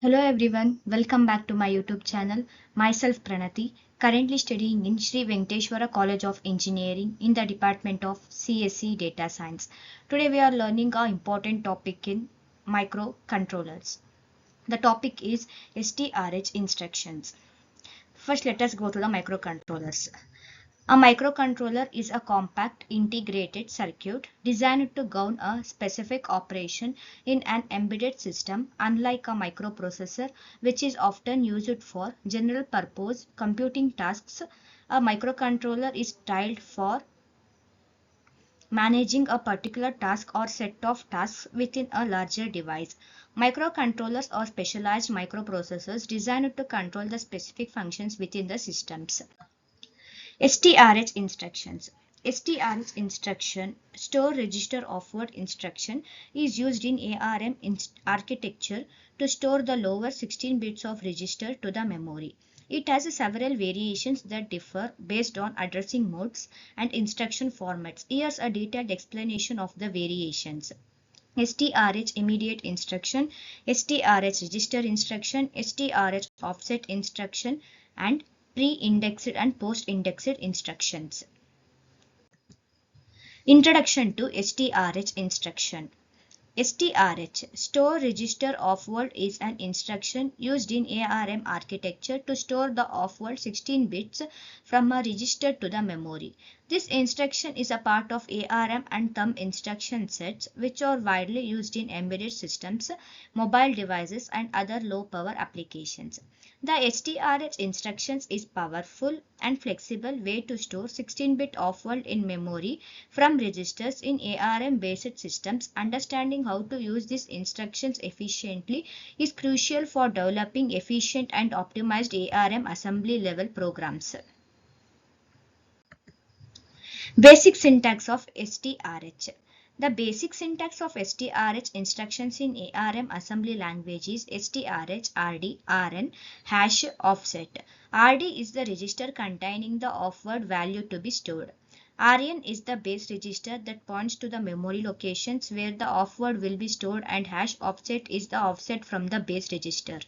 Hello everyone, welcome back to my YouTube channel. Myself Pranati, currently studying in Sri Venkateshwara College of Engineering in the Department of CSE Data Science. Today we are learning an important topic in microcontrollers. The topic is STRH instructions. First let us go to the microcontrollers. A microcontroller is a compact integrated circuit designed to govern a specific operation in an embedded system. Unlike a microprocessor, which is often used for general purpose computing tasks, a microcontroller is styled for managing a particular task or set of tasks within a larger device. Microcontrollers are specialized microprocessors designed to control the specific functions within the systems. STRH instructions. STRH instruction, store register offward instruction, is used in ARM architecture to store the lower 16 bits of register to the memory. It has several variations that differ based on addressing modes and instruction formats. Here's a detailed explanation of the variations. STRH immediate instruction, STRH register instruction, STRH offset instruction, and pre-indexed and post-indexed instructions. Introduction to STRH instruction. STRH, store register offward, is an instruction used in ARM architecture to store the offward 16 bits from a register to the memory. This instruction is a part of ARM and thumb instruction sets, which are widely used in embedded systems, mobile devices, and other low-power applications. The STRH instructions is powerful and flexible way to store 16-bit offward in memory from registers in ARM-based systems. Understanding how to use these instructions efficiently is crucial for developing efficient and optimized ARM assembly level programs. Basic syntax of STRH. The basic syntax of STRH instructions in ARM assembly language is STRH RD RN hash offset. RD is the register containing the offward value to be stored. RN is the base register that points to the memory locations where the offward will be stored, and hash offset is the offset from the base register.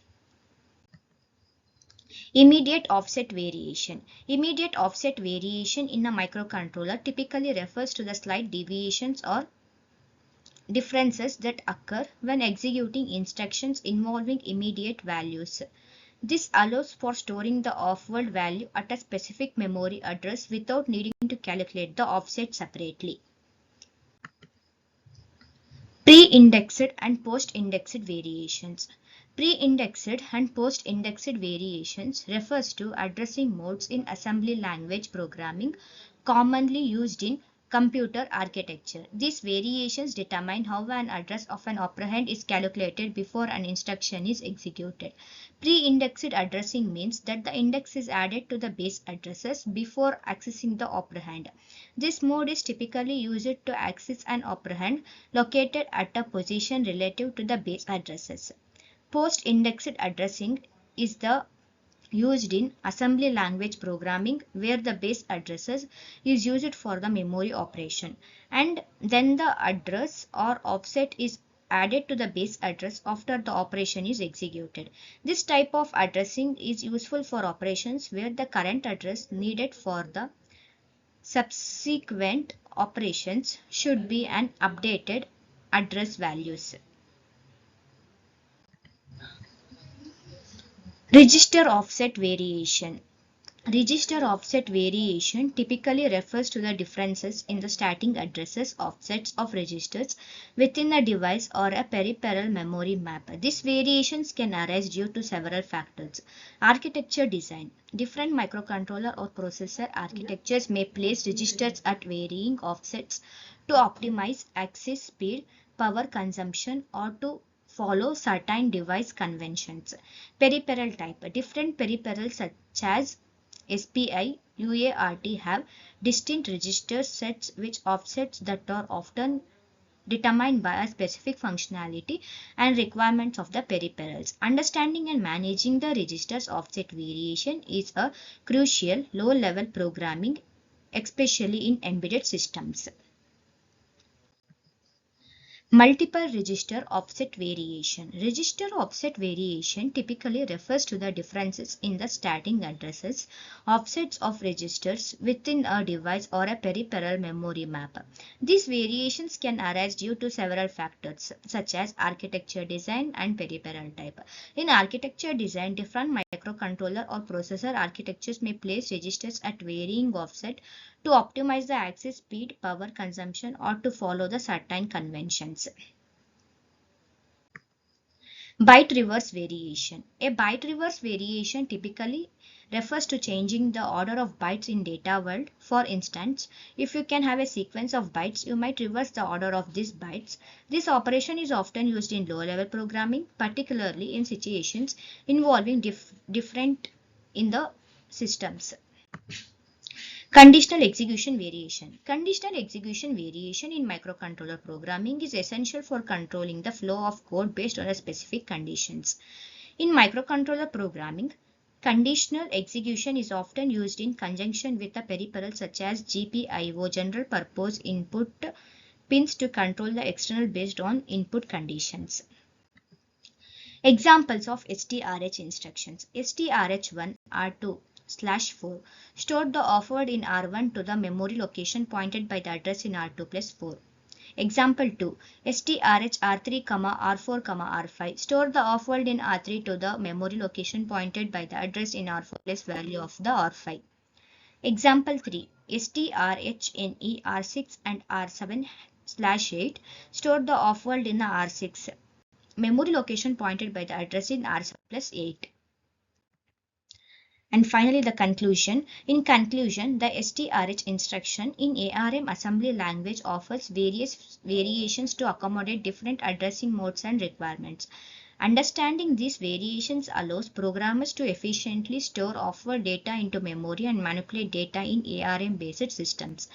Immediate offset variation. Immediate offset variation in a microcontroller typically refers to the slight deviations or differences that occur when executing instructions involving immediate values. This allows for storing the offward value at a specific memory address without needing to calculate the offset separately. Pre-indexed and post-indexed variations. Pre-indexed and post-indexed variations refers to addressing modes in assembly language programming commonly used in computer architecture. These variations determine how an address of an operand is calculated before an instruction is executed. Pre-indexed addressing means that the index is added to the base addresses before accessing the operand. This mode is typically used to access an operand located at a position relative to the base addresses. Post-indexed addressing is the used in assembly language programming where the base addresses is used for the memory operation, and then the address or offset is added to the base address after the operation is executed. This type of addressing is useful for operations where the current address needed for the subsequent operations should be an updated address values. Register offset variation. Register offset variation typically refers to the differences in the starting addresses offsets of registers within a device or a peripheral memory map. These variations can arise due to several factors. Architecture design. Different microcontroller or processor architectures may place registers at varying offsets to optimize access speed, power consumption, or to follow certain device conventions. Peripheral type. Different peripherals such as SPI, UART have distinct register sets which offsets that are often determined by a specific functionality and requirements of the peripherals. Understanding and managing the register's offset variation is a crucial low-level programming, especially in embedded systems. Multiple register offset variation. Register offset variation typically refers to the differences in the starting addresses, offsets of registers within a device or a peripheral memory map. These variations can arise due to several factors such as architecture design and peripheral type. In architecture design, different microcontroller or processor architectures may place registers at varying offset to optimize the access speed, power consumption, or to follow the certain conventions. Byte reverse variation. A byte reverse variation typically refers to changing the order of bytes in data world. For instance, if you can have a sequence of bytes, you might reverse the order of these bytes. This operation is often used in low-level programming, particularly in situations involving different in the systems. Conditional execution variation. Conditional execution variation in microcontroller programming is essential for controlling the flow of code based on specific conditions. In microcontroller programming, conditional execution is often used in conjunction with a peripheral such as GPIO, general purpose input pins, to control the external based on input conditions. Examples of STRH instructions. STRH1 R2/4 stored the offered in R1 to the memory location pointed by the address in R2 plus 4. Example 2. STRH R3, R4, R5 store the offered in R3 to the memory location pointed by the address in R4 plus value of the R5. Example 3. STRHNE R6 and R7/8 store the offered in the R6 memory location pointed by the address in R7 plus 8. And finally, the conclusion. In conclusion, the STRH instruction in ARM assembly language offers various variations to accommodate different addressing modes and requirements. Understanding these variations allows programmers to efficiently store offered data into memory and manipulate data in ARM-based systems.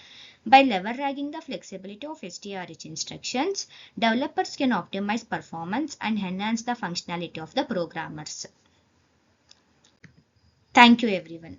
By leveraging the flexibility of STRH instructions, developers can optimize performance and enhance the functionality of the programmers. Thank you, everyone.